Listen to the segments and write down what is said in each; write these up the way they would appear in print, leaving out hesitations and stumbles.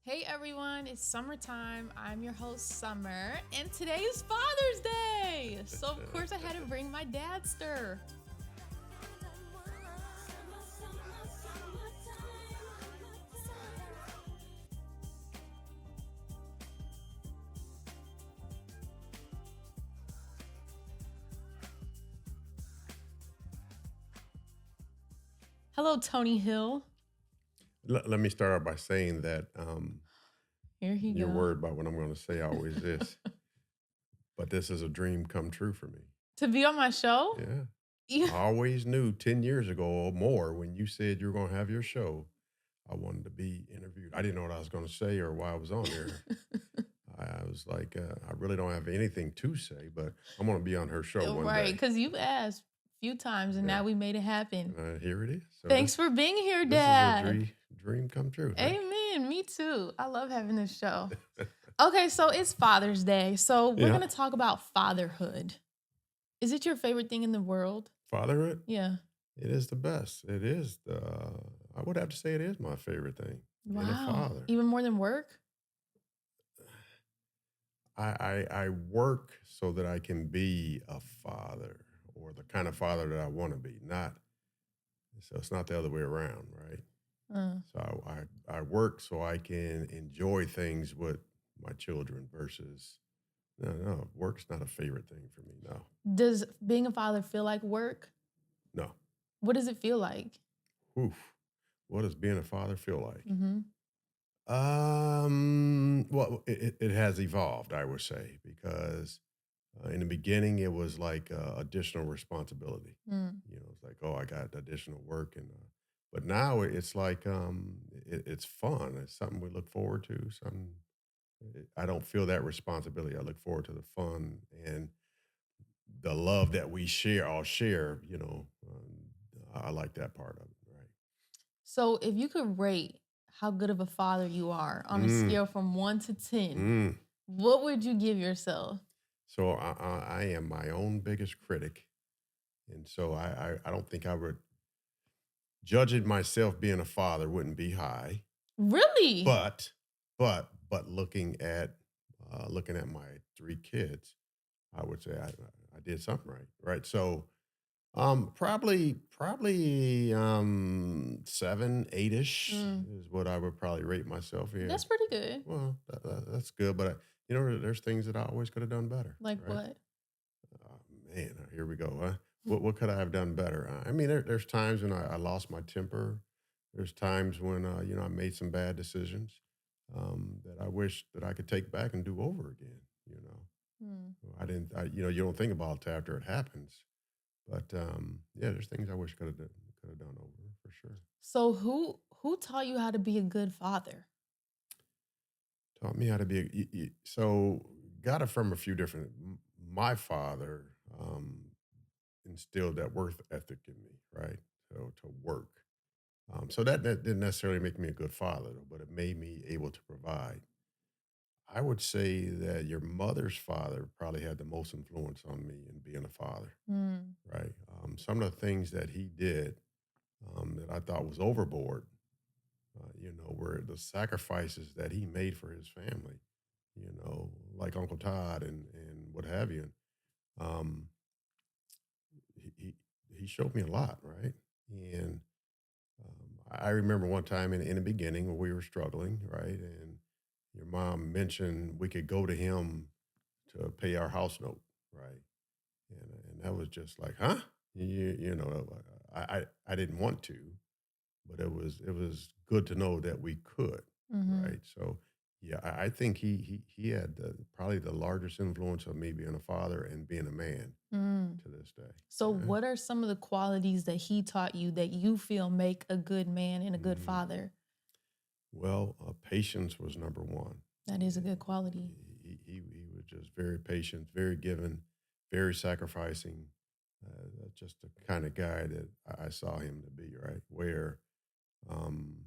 Hey everyone, it's summertime. I'm your host, Summer, and today is Father's Day. So, of course, I had to bring my dadster. Hello, Tony Hill. Let me start out by saying that Here he you're go. worried about what I'm going to say always is, but this is a dream come true for me. To be on my show? Yeah. Yeah. I always knew 10 years ago or more when you said you were going to have your show, I wanted to be interviewed. I didn't know what I was going to say or why I was on there. I was like, I really don't have anything to say, but I'm going to be on her show one Right, day. because you asked a few times and Yeah. now we made it happen. Here it is. So Thanks for being here, this is a Dad. dream come true. Amen. Me too. I love having this show. Okay, so it's Father's Day. So we're Yeah. going to talk about fatherhood. Is it your favorite thing in the world? Fatherhood. Yeah. It is the best. It is I would have to say it is my favorite thing, being a Wow. father. Even more than work? I work so that I can be a father or the kind of father that I want to be, not so it's not the other way around, right? Uh, So I work so I can enjoy things with my children versus no, work's not a favorite thing for me. No. does being a father feel like work? No. What does it feel like? Oof. What does being a father feel like? Mm-hmm. Well, it has evolved, I would say, because in the beginning it was like additional responsibility. Mm. You know, it's like, oh, I got additional work, and but now it's like it's fun. It's something we look forward to. Something I don't feel that responsibility. I look forward to the fun and the love that we share. All share. I like that part of it. Right. So if you could rate how good of a father you are on a Mm, scale from 1 to 10, mm. what would you give yourself? So I am my own biggest critic, and so I don't think I would judging myself being a father wouldn't be high, Really? but but looking at my three kids, I would say I did something right, right? So probably 7, 8ish Mm, is what I would probably rate myself in. that's pretty good. Well, that's good, but there's things that I always could have done better, Like right? what? Oh, man, here we go. Huh? What could I have done better? I mean, there's times when I lost my temper. There's times when I made some bad decisions that I wish that I could take back and do over again. Mm. I didn't. You don't think about it after it happens, but yeah, there's things I wish could have done over for sure. So who taught you how to be a good father? Taught me how to be so got it from a few different. My father. Instilled that worth ethic in me, right? So to work. So that didn't necessarily make me a good father, though, but it made me able to provide. I would say that your mother's father probably had the most influence on me in being a father, Mm. right? Some of the things that he did that I thought was overboard, were the sacrifices that he made for his family, like Uncle Todd and what have you. Um, he, he he showed me a lot, right? And I remember one time in the beginning when we were struggling, right? And your mom mentioned we could go to him to pay our house note, right? And that was just like, huh? I didn't want to, but it was good to know that we could, Mm-hmm. right? So yeah, I think he had probably the largest influence on me being a father and being a man Mm. to this day. So Yeah. what are some of the qualities that he taught you that you feel make a good man and a good Mm. father? Well, patience was number one. That is a good quality. He was just very patient, very giving, very sacrificing. Just the kind of guy that I saw him to be, right? Where um,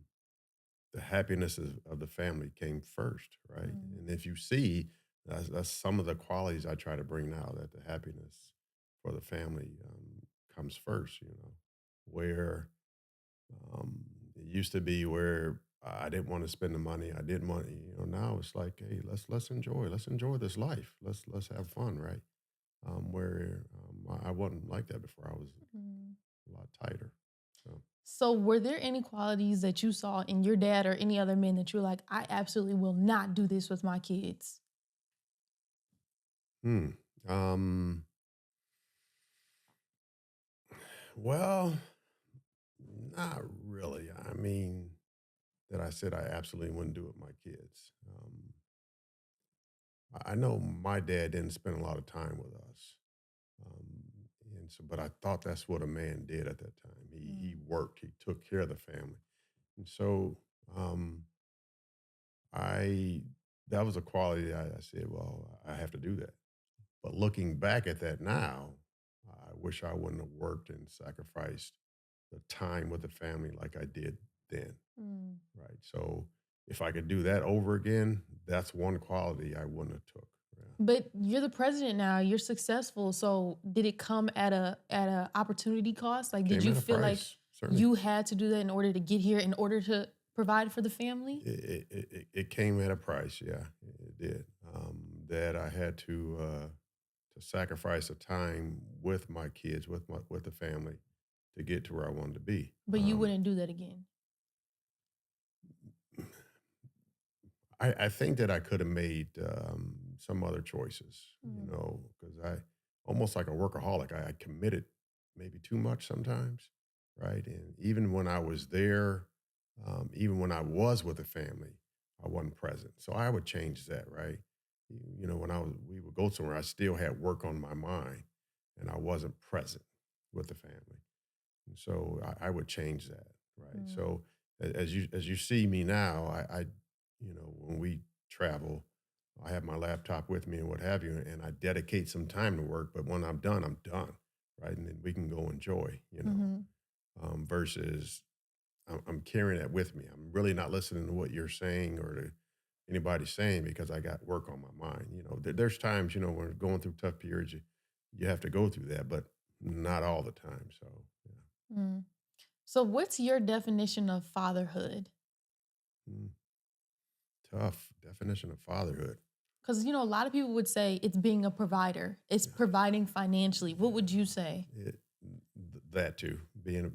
the happiness of the family came first, right? Mm. And if you see, that's some of the qualities I try to bring now that the happiness for the family comes first, where um, it used to be where I didn't want to spend the money. I didn't want, now it's like, hey, let's enjoy this life. Let's have fun, right? Where I wasn't like that before. I was Mm. a lot tighter. So, So, were there any qualities that you saw in your dad or any other men that you're like, I absolutely will not do this with my kids? hmm. Um, well, not really. I mean, that I said I absolutely wouldn't do it with my kids. I know my dad didn't spend a lot of time with us. Um, and so, but I thought that's what a man did at that time. He Mm. worked, he took care of the family. And so, um, I that was a quality I said, well, I have to do that. But looking back at that now, I wish I wouldn't have worked and sacrificed the time with the family like I did then. Mm. Right. So if I could do that over again, that's one quality I wouldn't have took. Yeah. But you're the president now. You're successful. So, did it come at a opportunity cost? Like, did Came you at a feel like price, certainly. you had to do that in order to get here, in order to provide for the family? It came at a price. Yeah, it did. That I had to sacrifice a time with my kids, with the family, to get to where I wanted to be. But you wouldn't do that again. I think that I could have made some other choices, Mm. because I almost like a workaholic. I committed maybe too much sometimes, right? And even when I was there, even when I was with the family, I wasn't present. So I would change that, right? When we would go somewhere, I still had work on my mind, and I wasn't present with the family. And so I would change that, right? Mm. So as you see me now, when we travel, I have my laptop with me and what have you, and I dedicate some time to work. But when I'm done, right? And then we can go enjoy, Mhm. versus I'm carrying that with me. I'm really not listening to what you're saying or to anybody saying because I got work on my mind. There's times, when we're going through tough periods, you have to go through that, but not all the time. So, yeah. Mm. So, what's your definition of fatherhood? Mm, tough definition of fatherhood. Because a lot of people would say it's being a provider. It's Yeah, providing financially. What would you say? that too, being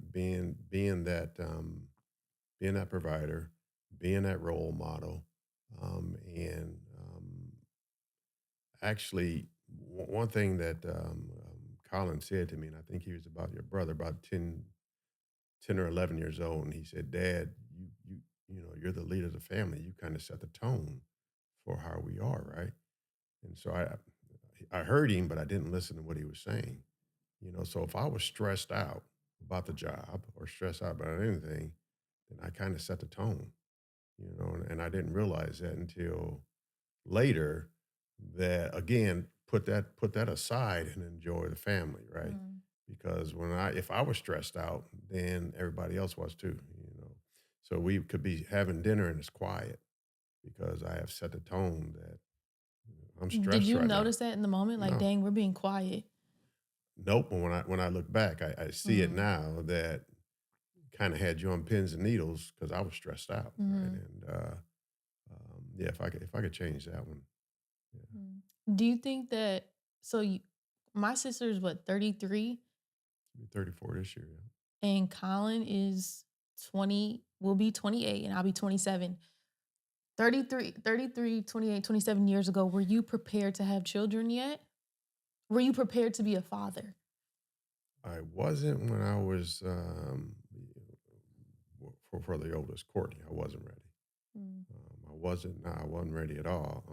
that provider, being that role model, and actually, one thing that Colin said to me, and I think he was about your brother, about 10 or 11 years old, and he said, "Dad, you're the leader of the family. You kind of set the tone for how we are, right?" And so I heard him, but I didn't listen to what he was saying. So if I was stressed out about the job or stressed out about anything, then I kind of set the tone, and I didn't realize that until later, that again, put that aside and enjoy the family, right? Mm. Because if I was stressed out, then everybody else was too. So we could be having dinner and it's quiet because I have set the tone that I'm Did stressed you right now. notice that in the moment? Like, No. dang, we're being quiet. Nope. But when I look back, I see it Mm. now that kind of had you on pins and needles because I was stressed out, right? Mhm. And yeah, if I could change that one, yeah, Mm. Do you think that so you my sister's what, 33 be 34 this year. Yeah. and Colin is 20, will be 28 and I'll be 27. 33, 28, 27 years ago, were you prepared to have children yet? Were you prepared to be a father? I wasn't when I was for the oldest, Courtney. I wasn't ready. Mm. I wasn't. No, I wasn't ready at all.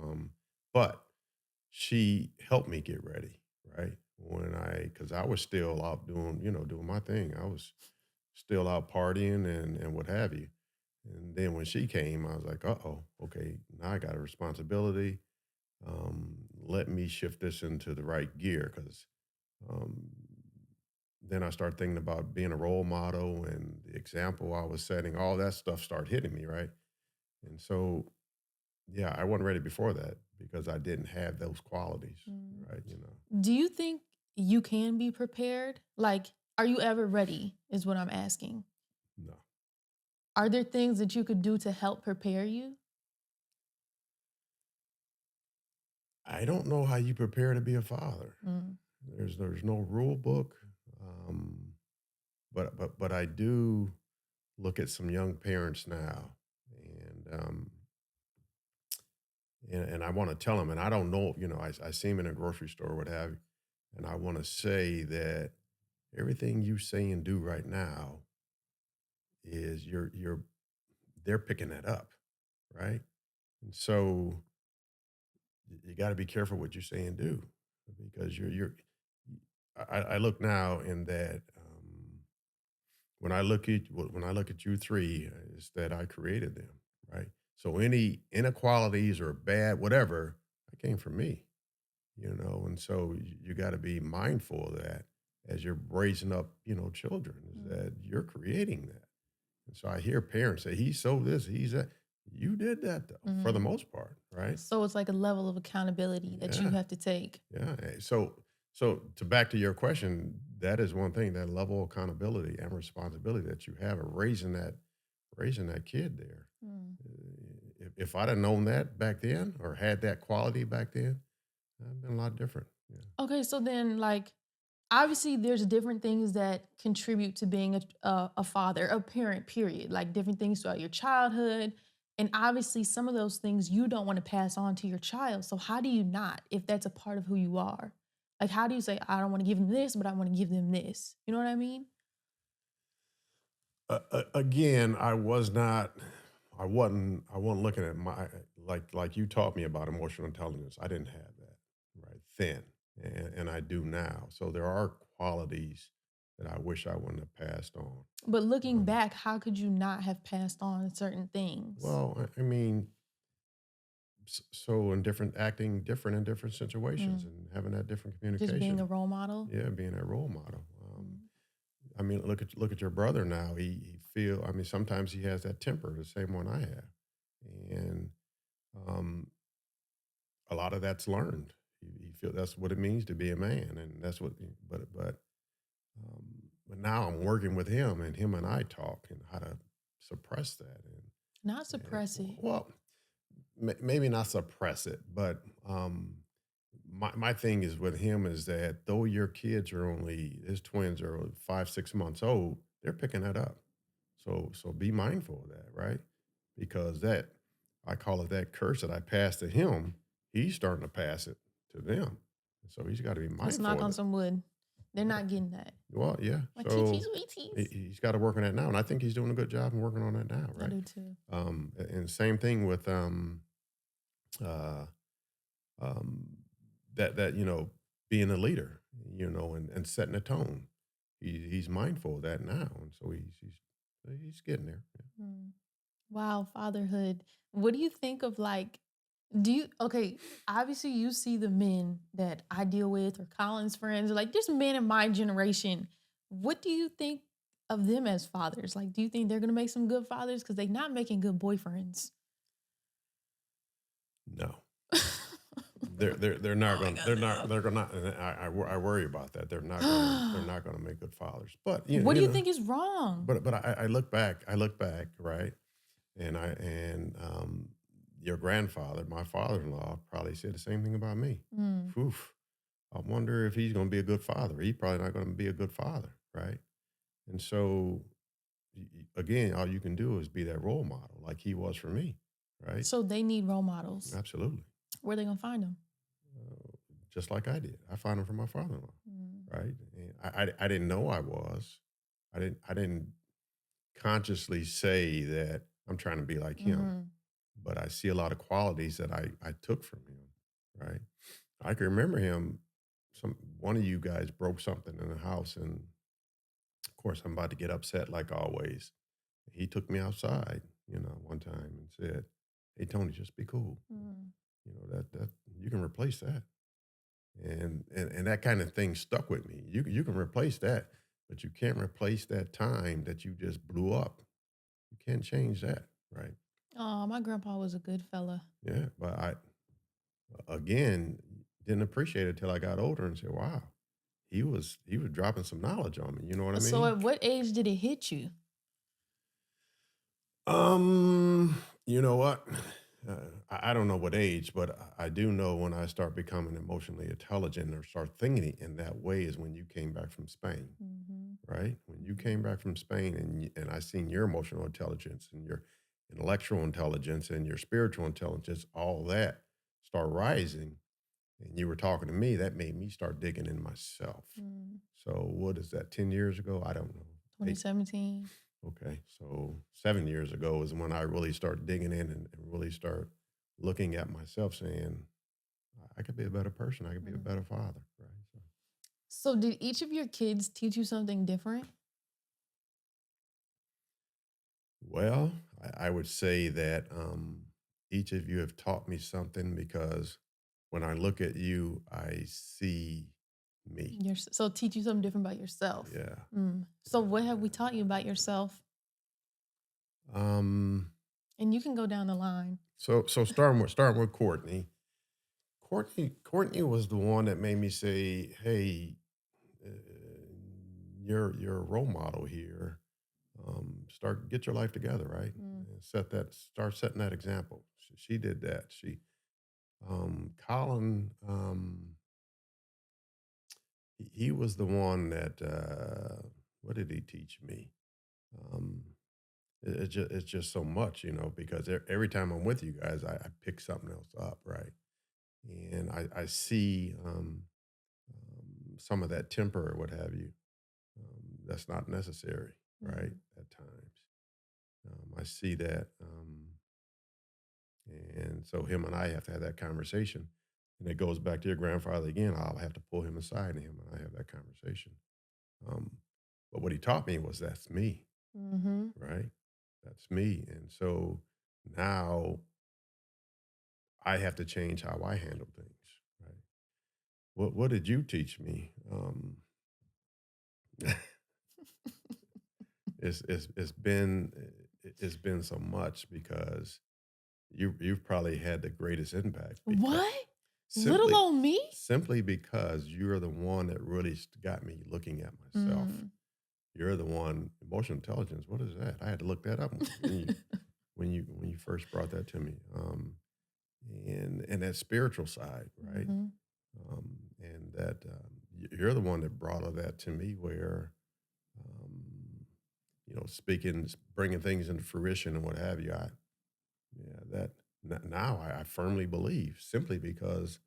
But she helped me get ready. Right because I was still out doing my thing. I was still out partying and what have you. And then when she came, I was like, oh, okay, now I got a responsibility. Let me shift this into the right gear because um, then I start thinking about being a role model and the example I was setting, all that stuff started hitting me, right? And so, yeah, I wasn't ready before that because I didn't have those qualities, Mm. right? Do you think you can be prepared? Like, are you ever ready? Is what I'm asking. No, Are there things that you could do to help prepare you? I don't know how you prepare to be a father. Mm. There's no rule book, um, but I do look at some young parents now, and and I want to tell them, and I don't know, I see them in a grocery store, what have you, and I want to say that everything you say and do right now is they're picking that up, right? And so you got to be careful what you say and do because I look now in that when I look at you three, is that I created them, right? So any inequalities or bad whatever, that came from me, and so you got to be mindful of that as you're raising up, children, is Mm. that you're creating that. And so I hear parents say, he's so this, he's that. You did that though, for the Mhm. most part, right? So it's like a level of accountability that you Yeah. have to take. Yeah. So to back to your question, that is one thing, that level of accountability and responsibility that you have of raising that kid there. Mm. If I'd have known that back then or had that quality back then, I'd been a lot different. Yeah. Okay, so then like obviously there's different things that contribute to being a father, a parent, period. Like different things throughout your childhood. And obviously some of those things you don't want to pass on to your child. So how do you not if that's a part of who you are? Like how do you say I don't want to give them this, but I want to give them this? You know what I mean? Again, I wasn't looking at my like you taught me about emotional intelligence. I didn't have that right then, and I do now. So there are qualities that I wish I wouldn't have passed on. But looking Um, back, how could you not have passed on certain things? well, I mean, so in different acting different in different situations Mm. and having that different Just being a communication. role model? Yeah, being that role model. Mm. I mean, look at your brother now. He feel. I mean, sometimes he has that temper, the same one I have, and um, a lot of that's learned. He feel that's what it means to be a man, and that's what. But now I'm working with him, and him and I talk and how to suppress that, Not and suppress it. well, maybe not suppress it, but my thing is with him is that though your kids are only his twins are 5 6 months old, they're picking that up. So be mindful of that, right? Because that I call it that curse that I passed to him. He's starting to pass it to them, so he's got to be Let's mindful knock of on that. some wood. They're Yeah. not getting that. Well, yeah. My teetees, So weeties. he's got to work on that now, and I think he's doing a good job in working on that now, I right? do too. And same thing with uh, um, that being a leader, and setting a tone. He's mindful of that now, and so he's getting there. Yeah. Mm. Wow, fatherhood. What do you think of like, okay, obviously you see the men that I deal with or Colin's friends, or like just men in my generation. What do you think of them as fathers? Like, do you think they're going to make some good fathers? Because they're not making good boyfriends. No, they're Oh not my going. God, They're gonna. And I worry about that. They're no. not gonna make good fathers. But What do you think is wrong? But I look back. I look back, right? And your grandfather, my father-in-law, probably said the same thing about me. Mm. Phew, I wonder if he's going to be a good father. He's probably not going to be a good father, right? And so, again, all you can do is be that role model, like he was for me, right? So they need role models. Absolutely, Where are they going to find them? uh, just like I did. I found him from my father-in-law, Mm. right? And I didn't know I was. I didn't consciously say that I'm trying to be like him, Hmm. but I see a lot of qualities that I took from him, right? I can remember him. One of you guys broke something in the house, and of course, I'm about to get upset like always. He took me outside, one time and said, "Hey, Tony, just be cool. Mm. That you can replace that." And that kind of thing stuck with me. You can replace that, but you can't replace that time that you just blew up. You can't change that, right? Oh, my grandpa was a good fella. Yeah, but I again didn't appreciate it till I got older and said, "Wow, he was dropping some knowledge on me." You know what I So mean? at what age did it hit you? You know what? I don't know what age, but I do know when I start becoming emotionally intelligent or start thinking in that way is when you came back from Spain, Mhm. right? When you came Mhm. back from Spain and I seen your emotional intelligence and your intellectual intelligence and your spiritual intelligence, all that start rising, and you were talking to me, that made me start digging in myself. Mm. So what is that? 10 years ago? I don't know. 2017. Okay, so 7 years ago is when I really start digging in and really start looking at myself saying, I could be a better person. I could be a Mm. better father, right? So, So did each of your kids teach you something different? well, I would say that each of you have taught me something because when I look at you, I see me. So teach you something different about yourself. Yeah, Mm. So yeah, what have we yeah. taught you about yourself? Um, And you can go down the line. so starting with Courtney. Courtney was the one that made me say, "Hey, uh, you're a role model here. Start get your life together, right? Mm. And start setting that example." She did that. Colin, he was the one that what did he teach me? Um, it's just so much, because every time I'm with you guys, I pick something else up, right? And I see some of that temper or what have you. That's not necessary, right? Mm. At times, I see that, and so him and I have to have that conversation, and it goes back to your grandfather again. I'll have to pull him aside, and him and I have that conversation. Um, but what he taught me was that's me, Mhm. right? That's me, and so now I have to change how I handle things, right? What did you teach me? It's been so much because you've probably had the greatest impact because What? Little simply old me? simply because you're the one that really got me looking at myself. Mm. You're the one emotional intelligence. What is that? I had to look that up when you first brought that to me. And that spiritual side, right? Mhm. And that you're the one that brought all that to me where um, speaking, bringing things into fruition and what have you. Yeah, now I firmly believe simply because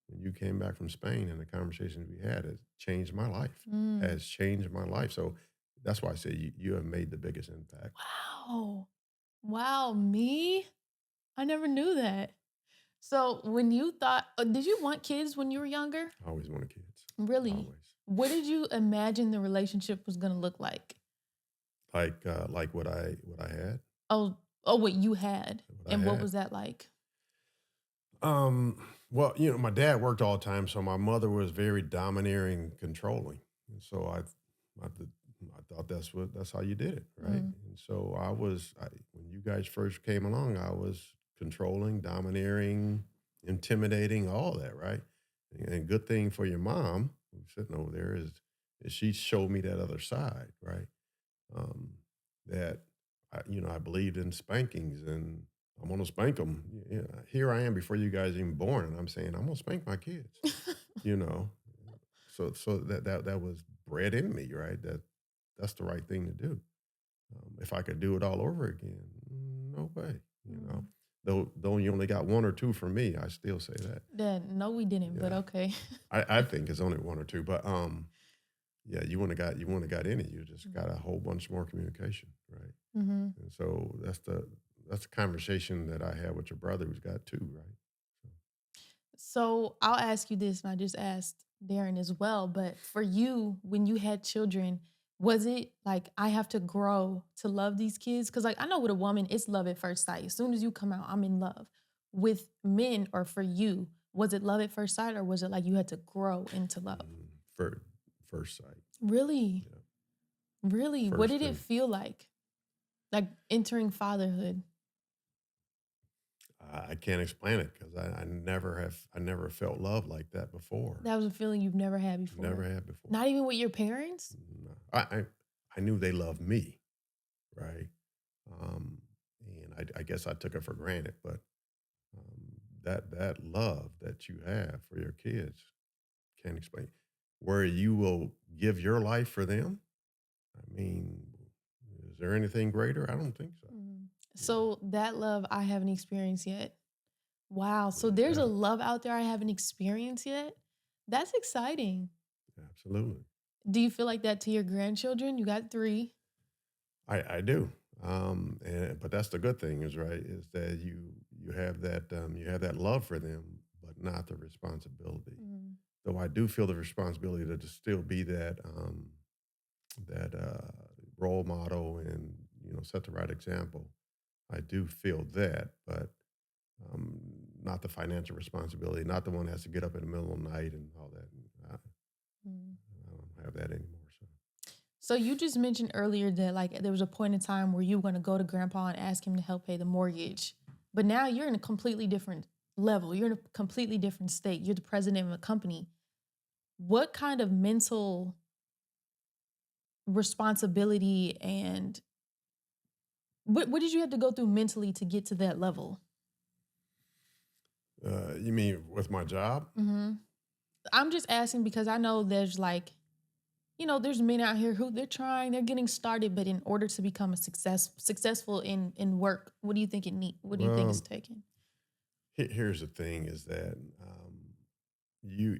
when you came back from Spain and the conversations we had, it changed my life, Mm. has changed my life. So that's why I say you have made the biggest impact. Wow. Wow, me? I never knew that. So when you thought did you want kids when you were younger? I always wanted kids, Really? always. What did you imagine the relationship was gonna look like? Like what I had, Oh, what you had, what I and what had. was that like? Well, my dad worked all the time, so my mother was very domineering, controlling, and so I, th- I thought that's how you did it, right? Mm. And so when you guys first came along, I was controlling, domineering, intimidating, all that, right? And good thing for your mom who's sitting over there is she showed me that other side, right? um, that I believed in spankings and I'm gonna spank them. Here I am before you guys even born, and I'm saying I'm gonna spank my kids. You know, so that was bred in me, right? That's the right thing to do. If I could do it all over again, no way. Mm. Though you only got one or two from me, I still say that. Dad, no, we didn't, but Yeah, okay. I think it's only one or two, but yeah, you want to got in it. You just got a whole bunch more communication, right? Mhm. And so that's the conversation that I had with your brother who's got two, right? So, So I'll ask you this, and I just asked Darren as well. But for you, when you had children, was it like I have to grow to love these kids? Because like I know with a woman, it's love at first sight. As soon as you come out, I'm in love. With men, or for you, was it love at first sight, or was it like you had to grow into love? for first sight, Really, yeah, really, what first did it and feel like? Like entering fatherhood. I can't explain it because I never felt love like that before. That was a feeling you've never had Never before. had before. Not even with your parents. No. I knew they loved me, right? Um, I guess I took it for granted, but that love that you have for your kids can't explain. Where you will give your life for them. I mean, is there anything greater? I don't think so. Mm. You know, So that love I haven't experienced yet. Wow. So there's a yeah, love out there I haven't experienced yet. That's exciting. absolutely. Do you feel like that to your grandchildren? You got 3. I do. And but that's the good thing is right is that you have that love for them, but not the responsibility. Mm, Though I do feel the responsibility to still be that that role model and set the right example. I do feel that, but not the financial responsibility, not the one that has to get up in the middle of the night and all that. mm. I don't have that anymore. So So you just mentioned earlier that like there was a point in time where you were going to go to grandpa and ask him to help pay the mortgage. But now you're in a completely different level. You're in a completely different state. You're the president of a company. What kind of mental responsibility and what did you have to go through mentally to get to that level? you mean with my job? Hmm. I'm just asking because I know there's like, there's men out here who they're getting started, but in order to become a successful in work, what do you think what do you think is Well, taken? here's the thing: is that you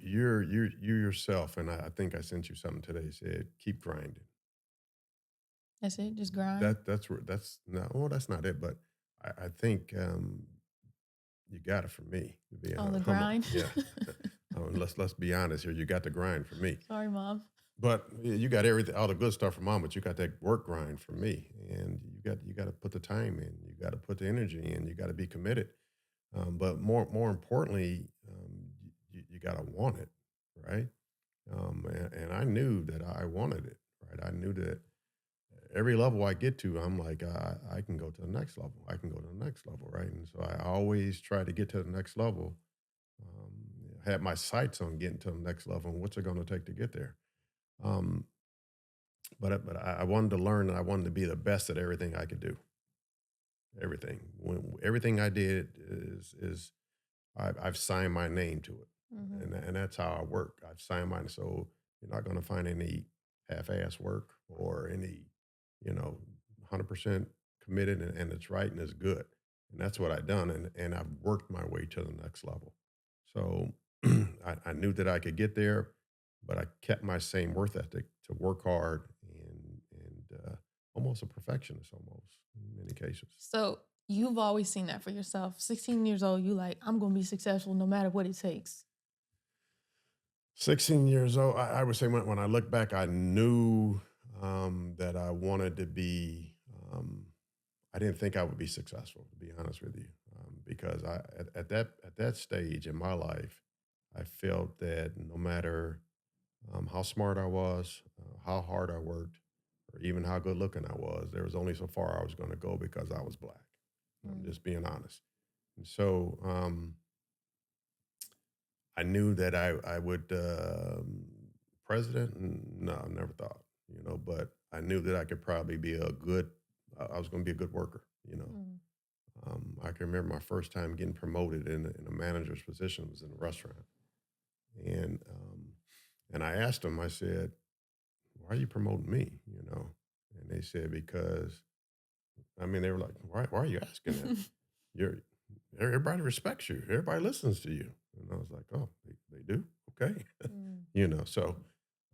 yourself, and I think I sent you something today. Said keep grinding. That's it, just grind. That's where that's no, well, that's not it. But I think you got it from me. To be Oh, the honest, grind. yeah. Let's be honest here. You got the grind from me. Sorry, mom. But yeah, you got everything, all the good stuff from mom, but you got that work grind from me, and you got to put the time in, you got to put the energy in, you got to be committed. But more importantly, you got to want it, right? And I knew that I wanted it, right? I knew that every level I get to, I'm like, I can go to the next level. I can go to the next level, right? And so I always try to get to the next level. Had my sights on getting to the next level and what's it going to take to get there. Um, but I wanted to learn and I wanted to be the best at everything I could do. Everything. Everything I did is I've signed my name to it, Mhm. and that's how I work. I've signed mine, so you're not going to find any half-ass work or any, 100% committed and it's right and it's good, and that's what I've done, and I've worked my way to the next level. So I knew that I could get there, but I kept my same worth ethic to work hard and almost a perfectionist, almost in many cases. So you've always seen that for yourself. 16 years old, you like, I'm gonna be successful no matter what it takes. 16 years old, I would say when I look back, I knew that I wanted to be, I didn't think I would be successful, to be honest with you, because at that stage in my life, I felt that no matter how smart I was, how hard I worked, or even how good looking I was, there was only so far I was going to go because I was black. I'm Mm, just being honest. And so I knew that I would president. No, I never thought, but I knew that I could probably be a good. I was going to be a good worker. mm. I can remember my first time getting promoted in a manager's position was in a restaurant, and and I asked them. I said, "Why are you promoting me?" And they said because I mean they were like, "Why are you asking that? You're everybody respects you. Everybody listens to you." And I was like, "Oh, they do? Okay." Mm. So,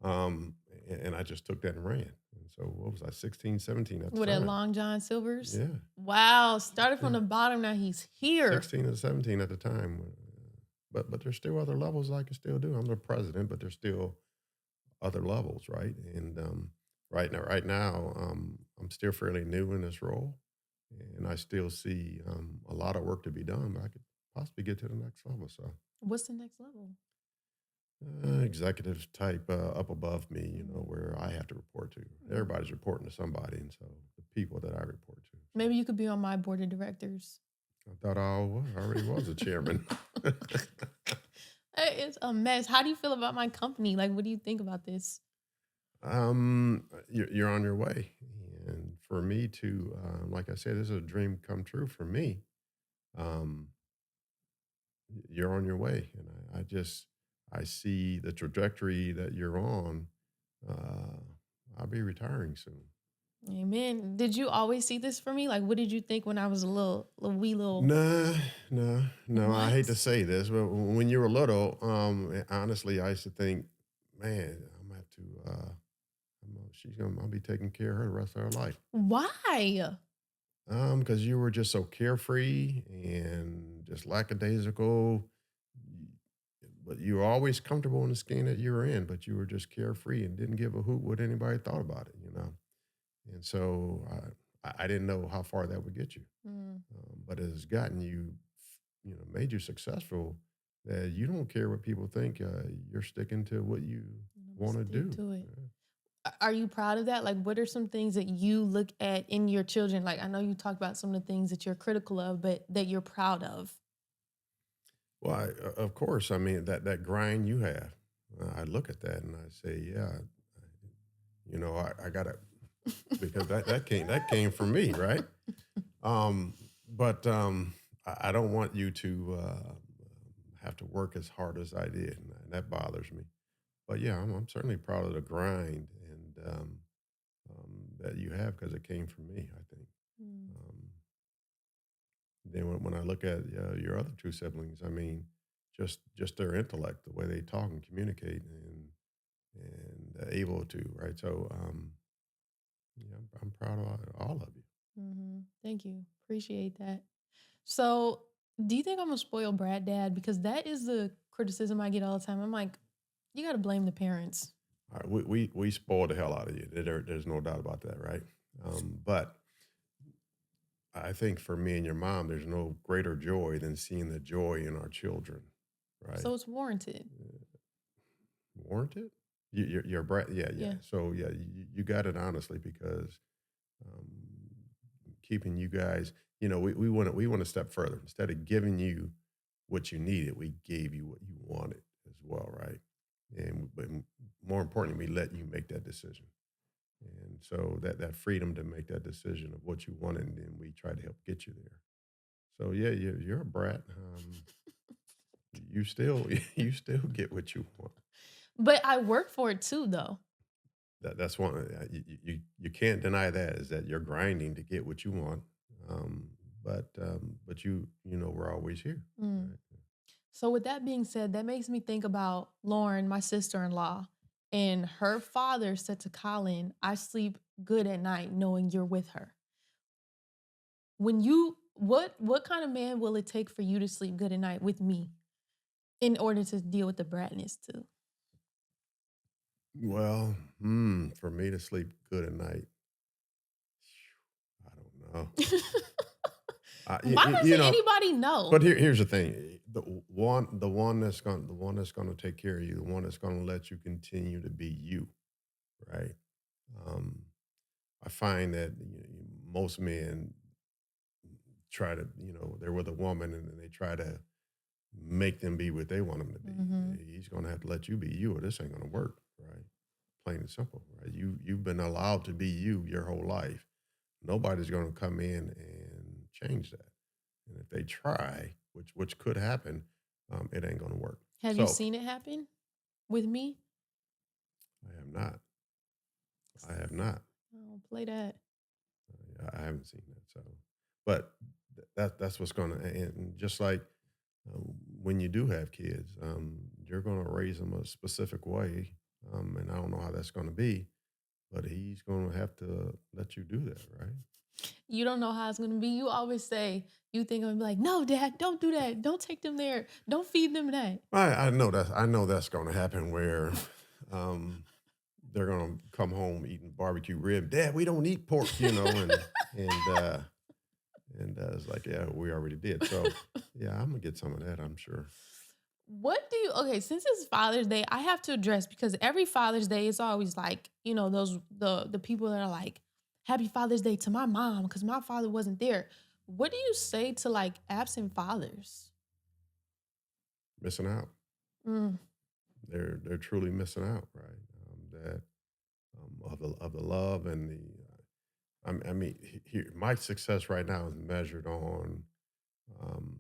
and I just took that and ran. And so what was I, 16, 17 at the With that time? long John Silver's. Yeah. Wow, started from Yeah. the bottom. Now he's here. 16 and 17 at the time. But there's still other levels I can still do. I'm the president, but there's still other levels, right? And right now, I'm still fairly new in this role, and I still see a lot of work to be done. But I could possibly get to the next level. So, What's the next level? executive type up above me, Mm, where I have to report to. mm. Everybody's reporting to somebody, and so the people that I report to. So, Maybe you could be on my board of directors. I thought I already was a chairman. It's a mess. How do you feel about my company? Like, what do you think about this? You're on your way, and for me to, like I said, this is a dream come true for me. Um, you're on your way, and I just I see the trajectory that you're on. Uh, I'll be retiring soon. Amen. Did you always see this for me? Like, what did you think when I was a little wee little Nah, no, no. I hate to what? say this, but when you were little, honestly, I used to think, man, I'm gonna have to. She's gonna. I'll be taking care of her the rest of her life. Why? Because you were just so carefree and just lackadaisical. y- But you were always comfortable in the skin that you were in, but you were just carefree and didn't give a hoot what anybody thought about it, you know. And so I didn't know how far that would get you, Mm, but it has gotten you, made you successful. That you don't care what people think. You're sticking to what you I'm gonna want to stick do. to it. Yeah. Are you proud of that? Like, what are some things that you look at in your children? Like, I know you talked about some of the things that you're critical of, but that you're proud of. Well, of course, I mean that grind you have. I look at that and I say, yeah, I got to because that came from me, right? But I don't want you to have to work as hard as I did, and that bothers me. But yeah, I'm certainly proud of the grind and that you have because it came from me. I think. Mm. Um, then when I look at your other two siblings, I mean, just their intellect, the way they talk and communicate, and able to right. So yeah, I'm proud of all of you. Thank you. Appreciate that. So, do you think I'm a spoiled brat dad? Because that is the criticism I get all the time. I'm like, you got to blame the parents. All right, we spoiled the hell out of you. There's no doubt about that, right? But I think for me and your mom, there's no greater joy than seeing the joy in our children, right? So it's warranted. Warranted? Your brat, yeah, yeah. Yeah. So yeah, you got it honestly because um, keeping you guys, we want to step further. Instead of giving you what you needed, we gave you what you wanted as well, right? But more importantly, we let you make that decision. And so that freedom to make that decision of what you wanted, and then we try to help get you there. So yeah, you're a brat. You still you still get what you want. But I work for it too, though. That's one. You can't deny that is that you're grinding to get what you want. But we're always here, Mm. right? So, with that being said, that makes me think about Lauren, my sister in law, and her father said to Colin, I sleep good at night knowing you're with her. What kind of man will it take for you to sleep good at night with me in order to deal with the bratness too? Well, for me to sleep good at night, I don't know. Why doesn't anybody know? But here's the thing: the one that's gonna take care of you, the one that's gonna let you continue to be you, right? Um, I find that most men try to, they're with a woman and then they try to make them be what they want them to be. Mhm. He's gonna have to let you be you, or this ain't gonna work, right? Plain and simple, right? You've been allowed to be you your whole life. Nobody's gonna come in and change that. And if they try, which could happen, it ain't gonna work. Have you So seen it happen with me? I have not. I have not. Oh, play that. I haven't seen that. So, but that's what's gonna and just like when you do have kids, you're gonna raise them a specific way, and I don't know how that's gonna be, but he's gonna have to let you do that, right? You don't know how it's gonna be. You always say you think I'm gonna be like, no, dad, don't do that. Don't take them there. Don't feed them that. I know that's gonna happen where um, they're gonna come home eating barbecue rib. Dad, we don't eat pork, and it's like, yeah, we already did. So yeah, I'm gonna get some of that, I'm sure. What do you okay, since it's Father's Day, I have to address because every Father's Day is always like, those the people that are like, Happy Father's Day to my mom because my father wasn't there. What do you say to like absent fathers? Missing out. Mm, They're truly missing out, right? That of the love and I mean, here, my success right now is measured on, um,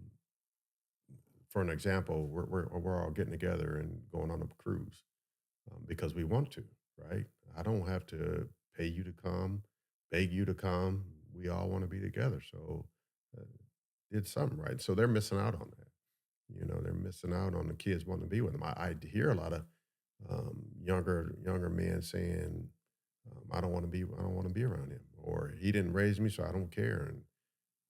for an example, we're all getting together and going on a cruise because we want to, right? I don't have to pay you to come, beg you to come. We all want to be together. So, uh, did something right. So they're missing out on that. They're missing out on the kids wanting to be with them. I hear a lot of younger men saying, I don't want to be around him, or he didn't raise me, so I don't care, and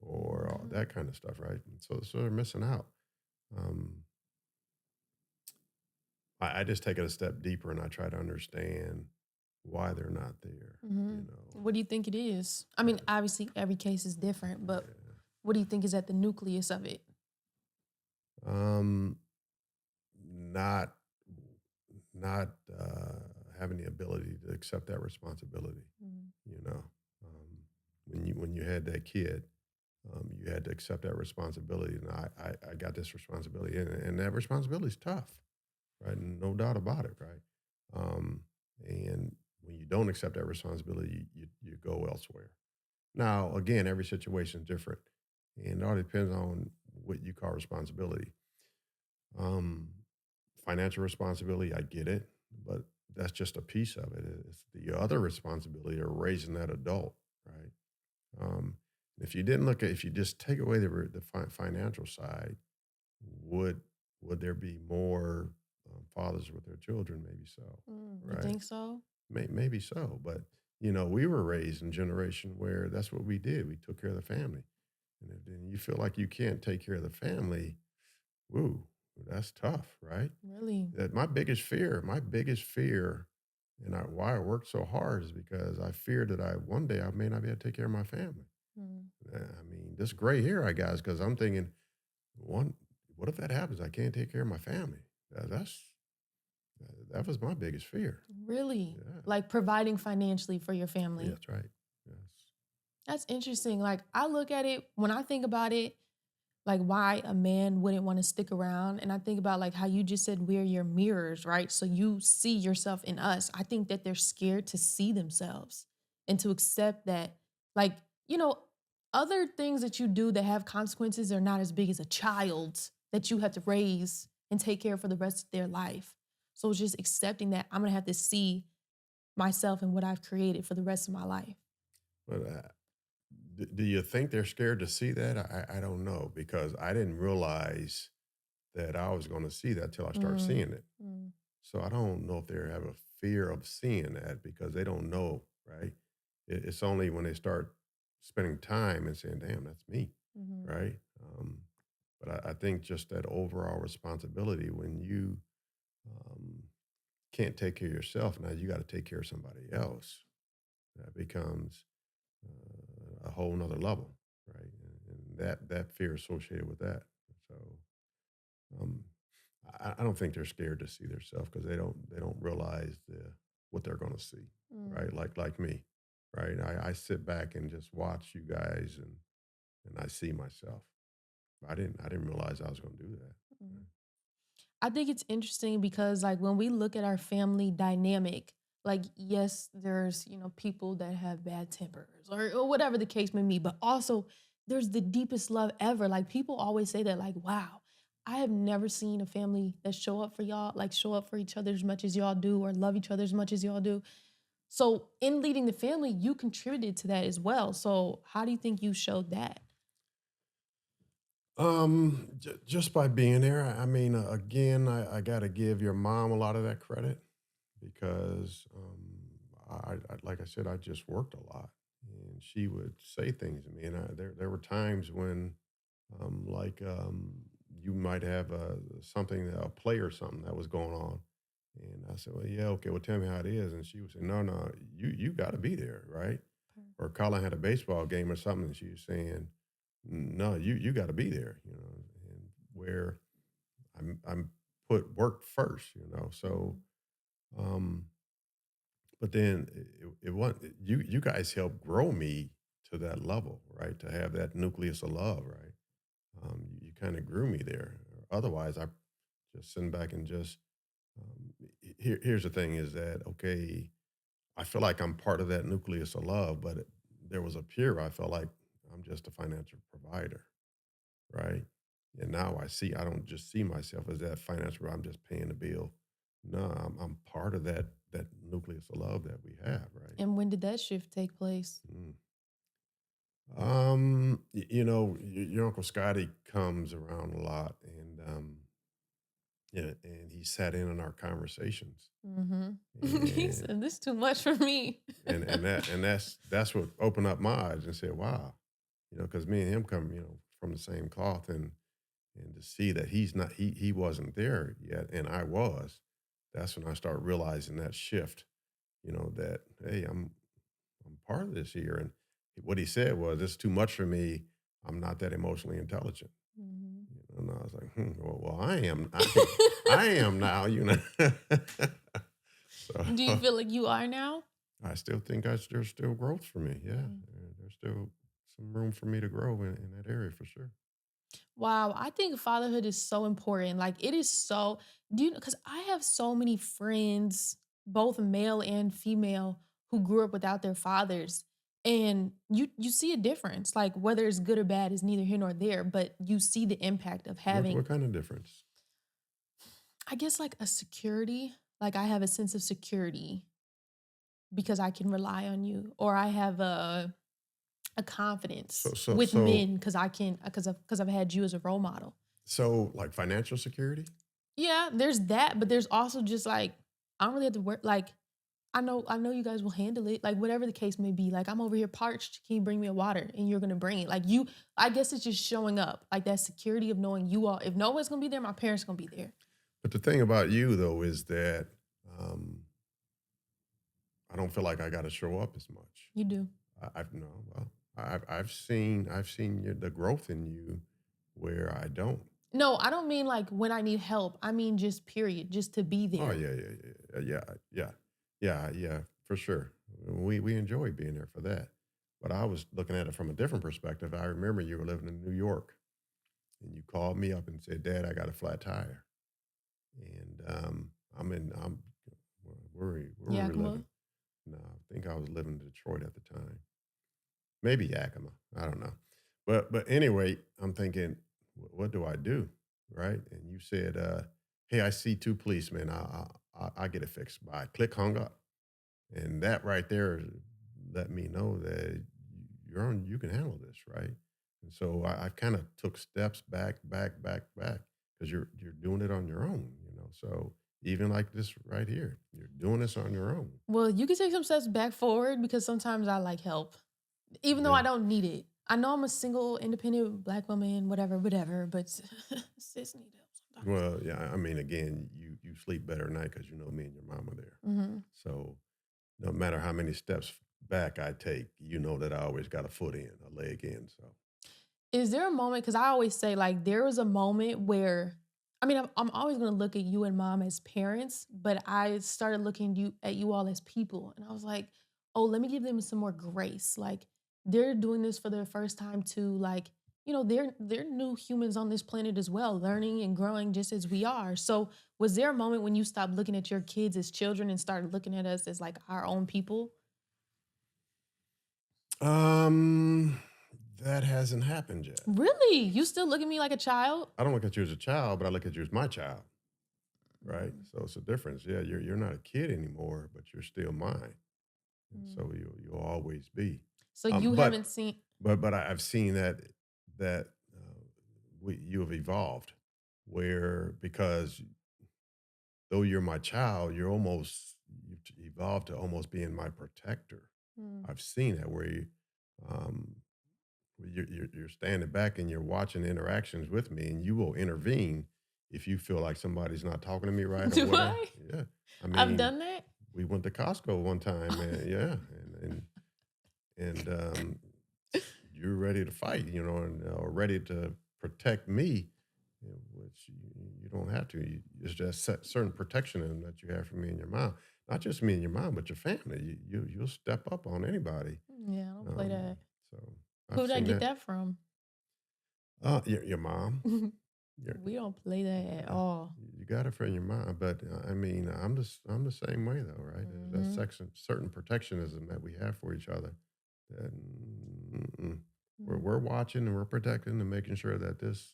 or all Mhm. that kind of stuff, right? And so they're missing out. Um, I just take it a step deeper and I try to understand why they're not there. You Mhm. know, What do you think it is? I mean, uh, obviously every case is different, but yeah. what do you think is at the nucleus of it? Um, not not having the ability to accept that responsibility. Mm. You know, when you had that kid, you had to accept that responsibility, and I got this responsibility, and that responsibility is tough, right? No doubt about it, right? And when you don't accept that responsibility, you go elsewhere. Now, again, every situation is different, and it all depends on what you call responsibility. Um, Financial responsibility, I get it, but that's just a piece of it. It's the other responsibility of raising that adult, right? Um, if you just take away the financial side, would there be more fathers with their children? Maybe so, You right? think so? Maybe so, but we were raised in a generation where that's what we did. We took care of the family, and if then you feel like you can't take care of the family, woo, that's tough, right? Really? That my biggest fear, and why I worked so hard is because I feared that I one day I may not be able to take care of my family. Mm. I mean, this gray hair I got is because I'm thinking, one, what if that happens? I can't take care of my family. That was my biggest fear. Really? Yeah, Like providing financially for your yeah, family. that's right. Yes. That's interesting. Like I look at it when I think about it, like why a man wouldn't want to stick around. And I think about like how you just said we're your mirrors, right? So you see yourself in us. I think that they're scared to see themselves and to accept that, like, you know, other things that you do that have consequences are not as big as a child that you have to raise and take care of for the rest of their life. So it's just accepting that I'm gonna have to see myself and what I've created for the rest of my life. But do you think they're scared to see that? I don't know because I didn't realize that I was going to see that till I start Mm, seeing it. mm, So I don't know if they have a fear of seeing that because they don't know, right? It's only when they start spending time and saying, "Damn, that's me," mhm, right? But I think just that overall responsibility when you um, can't take care of yourself, now you got to take care of somebody else. That becomes a whole nother level, right? And that fear associated with that. So um, I don't think they're scared to see themselves because they don't realize what they're going to see, right? mm, Like me, right? I sit back and just watch you guys and I see myself. I didn't realize I was going to do that. mm. Right? I think it's interesting because like when we look at our family dynamic, like yes, there's, people that have bad tempers or whatever the case may be, but also there's the deepest love ever. Like people always say that like, wow, I have never seen a family that show up for y'all, like show up for each other as much as y'all do or love each other as much as y'all do. So in leading the family, you contributed to that as well. So how do you think you showed that? Just by being there. I mean, again, I got to give your mom a lot of that credit because, like I said, I just worked a lot, and she would say things to me, and there were times when, you might have a play or something that was going on, and I said, "Well, yeah, okay, well, tell me how it is," and she would say, "No, no, you got to be there, right?" Or Colin had a baseball game or something, and she was saying, "No, you got to be there," and where I'm put work first, so. Mhm. Um, but then it wasn't you guys helped grow me to that level, right? To have that nucleus of love, right? You kind of grew me there. Otherwise, I just sitting back and just here's the thing: is that okay? I feel like I'm part of that nucleus of love, but there was a period where I felt like I'm just a financial provider, right? And now I don't just see myself as that financial, I'm just paying the bill. No, I'm part of that nucleus of love that we have, right? And when did that shift take place? Mm. Your Uncle Scotty comes around a lot, and yeah, and he sat in on our conversations, Mhm. He and said, "This too much for me." that's what opened up my eyes and said, "Wow," because me and him come, from the same cloth, and to see that he wasn't there yet, and I was, that's when I start realizing that shift, that hey, I'm part of this here, and what he said was, "It's too much for me. I'm not that emotionally intelligent." Mhm. And I was like, well, I am. I am now. Do you So feel like you are now? I still think there's still growth for me. Yeah, Mm. there's still some room for me to grow in that area for sure. Wow, I think fatherhood is so important. Like it is so do you because I have so many friends, both male and female, who grew up without their fathers. And you see a difference. Like whether it's good or bad is neither here nor there, but you see the impact of What having, kind of difference? I guess, like a security. Like I have a sense of security because I can rely on you, or I have a So confidence so with so men because I can because I've had you as a role model. so like financial security. Yeah, there's that, but there's also just like I don't really have to work. Like I know you guys will handle it. Like whatever the case may be. Like I'm over here parched. Can you bring me a water? And you're gonna bring it. Like you, I guess it's just showing up. Like that security of knowing you all. If no one's gonna be there, my parents gonna be there. But the thing about you though is that um, I don't feel like I got to show up as much. You do. I've no, well, I've seen the growth in you where I don't. No, I don't mean like when I need help. I mean just period, just to be Oh there. yeah, yeah, yeah, for sure. We enjoy being there for that. But I was looking at it from a different perspective. I remember you were living in New York, and you called me up and said, "Dad, I got a flat tire," and I'm where were we Yakima. living? No, I think I was living in Detroit at the time. Maybe Yakima. I don't know. But anyway, I'm thinking, what do I do? Right. And you said, hey, I see two policemen. I get it fixed. Bye. Click hung up. And that right there let me know that you can handle this, right? And so I kind of took steps back, because you're doing it on your own, So even like this right here, you're doing this on your own. Well, you can take some steps back forward because sometimes I like help. Even though I Yeah. don't need it. I know I'm a single, independent black woman, whatever, whatever, but sis need help sometimes. Well, yeah, I mean, again, you sleep better at night because you know me and your mom are there. Mhm. So no matter how many steps back I take, you know that I always got a foot in, a leg in. So Is there a moment? Because I always say, like, there was a moment where I mean, I'm always gonna look at you and mom as parents, but I started looking at you all as people, and I was like, "Oh, let me give them some more grace." Like, they're doing this for their first time too, like, they're new humans on this planet as well, learning and growing just as we are. So, was there a moment when you stopped looking at your kids as children and started looking at us as, like, our own people? um that hasn't happened yet. Really? You still look at me like a child? I don't look at you as a child, but I look at you as my child, right? Mm, So it's a difference. Yeah, you're not a kid anymore, but you're still mine. And mm. so you'll always be. So Um, you but haven't seen I've seen that you have evolved, where because though you're my child, you've evolved to almost being my protector. Mm. I've seen that um, where you're standing back and you're watching interactions with me, and you will intervene if you feel like somebody's not talking to me right or Do whatever. I? Yeah, I I've mean, done that? we went to Costco one time, and yeah, and you're ready to fight, and or ready to protect me, which you don't have to. It's just certain protection in them that you have from me and your mom. Not just me and your mom, but your family. You'll step up on anybody. Yeah, I don't play Um, that. so I've Who'd I seen get that. that from? Your mom. Your, We don't play that at yeah, all. you got it from your mom, but I mean, I'm the same way though, right? There's that Mhm. certain protectionism that we have for each other mm-mm. Mm. We're watching and we're protecting and making sure that this,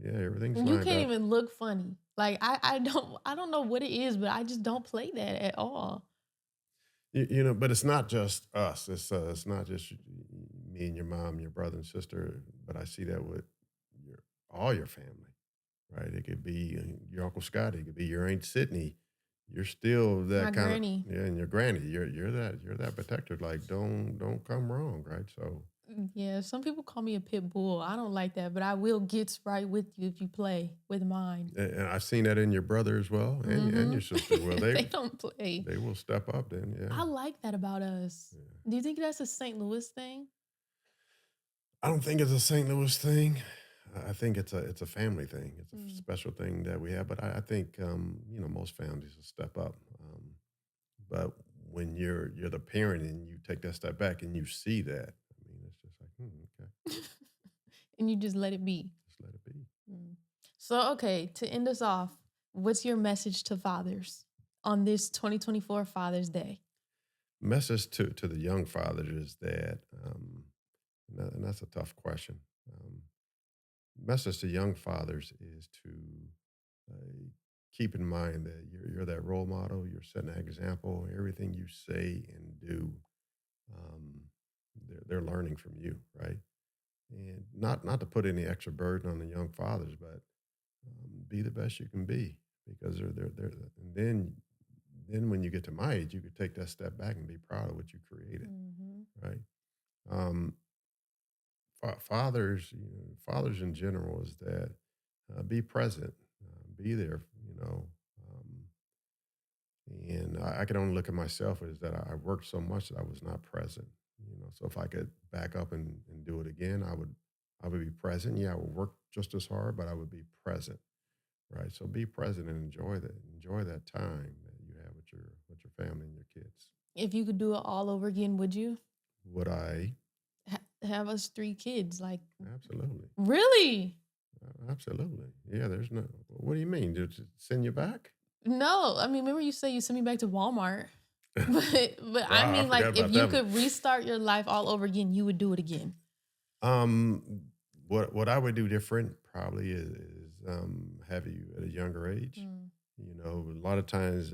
yeah, everything's And you lined can't up. even look funny. Like I don't know what it is, but I just don't play that at all. You know, but it's not just us. It's not just me and your mom, your brother and sister. But I see that with your all your family, right? It could be your Uncle Scotty, it could be your Aunt Sydney. You're still My that kind of, granny. yeah, and your granny. You're that protector. Like don't come wrong, right? So Yeah, some people call me a pit bull. I don't like that, but I will get right with you if you play with mine. and I've seen that in your brother as well, and Hmm. your sister. Well, They don't play. they will step up then. Yeah, I like that about us. yeah. Do you think that's a St. Louis thing? I don't think it's a St. Louis thing. I think it's a family thing. It's a Mm. special thing that we have. But I think you know, most families will step up. But when you're the parent and you take that step back and you see that, I mean, it's just like, okay, And you just let it be. just let it be. Mm. So, okay, to end us off, what's your message to fathers on this 2024 Father's Day? Message to the young fathers is that, and that's a tough question. Um, Message to young fathers is to uh, keep in mind that you're that role model. You're setting an example. Everything you say and do, um, they're learning from you, right? And not to put any extra burden on the young fathers, but be the best you can be because they're and then when you get to my age, you could take that step back and be proud of what you created, Hmm. right? Um, fathers, fathers in general, is that be present, be there, you know. Um, and I can only look at myself as that I worked so much that I was not present, you know. So if I could back up and do it again, I would be present. Yeah, I would work just as hard, but I would be present, right? So be present and enjoy that time that you have with your family and your kids. If you could do it all over again, would you Would I? have us three kids? Like, Absolutely. really? Absolutely. Yeah, there's no, what do you mean? Just send you back? No, I mean, remember you said you sent me back to Walmart, but I Wow, I mean, forgot like, if about you that one. could restart your life all over again, you would do it again. What I would do different probably is have you at a younger age. Mm. You know, a lot of times,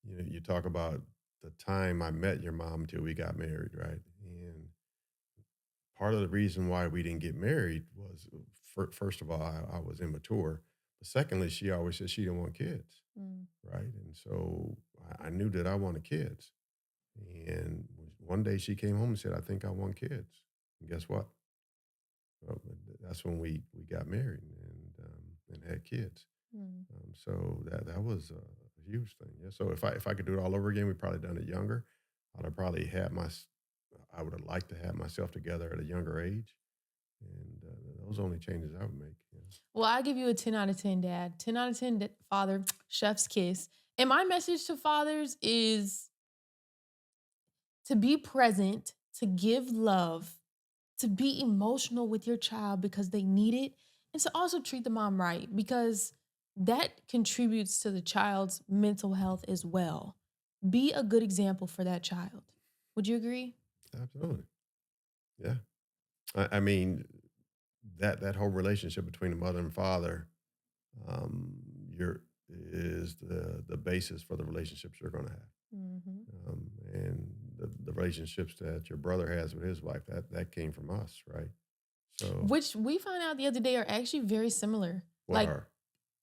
you know, you talk about the time I met your mom till we got married, right? And part of the reason why we didn't get married was, first of all, I was immature. But secondly, she always said she didn't want kids, Mm. right? And so I knew that I wanted kids. And one day she came home and said, "I think I want kids." And guess what? Well, that's when we got married and had kids. Mm. So that was a huge thing. Yeah. So if I could do it all over again, we probably done it younger. I'd have probably had I would have liked to have myself together at a younger age, and those are only changes I would make. Yeah. Well, I give you a 10 out of 10, dad. 10 out of 10, father, chef's kiss. And my message to fathers is to be present, to give love, to be emotional with your child because they need it, and to also treat the mom right because that contributes to the child's mental health as well. Be a good example for that child. Would you agree? Absolutely. Yeah. I mean that whole relationship between the mother and father, um, your is the basis for the relationships you're going to have. Hmm. And the relationships that your brother has with his wife, that came from us, right? So Which we found out the other day are actually very similar. what Like are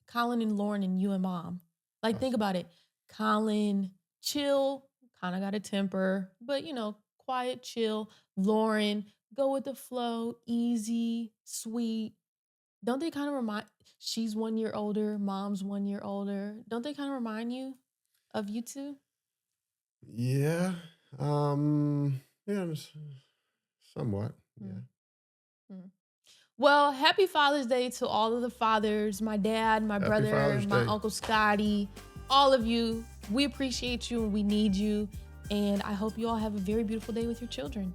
Colin and Lauren and you and mom. Like, think awesome. about it. Colin, chill, kind of got a temper, but quiet, chill. Lauren, go with the flow, easy, sweet. Don't they kind of remind, she's 1 year older, mom's 1 year older. Don't they kind of remind you of you two? Yeah. Yeah, somewhat. Yeah. Mm, mm. Well, happy Father's Day to all of the fathers, my dad, my Happy brother, Father's my Day. Uncle Scotty, all of you. We appreciate you and we need you. And I hope you all have a very beautiful day with your children.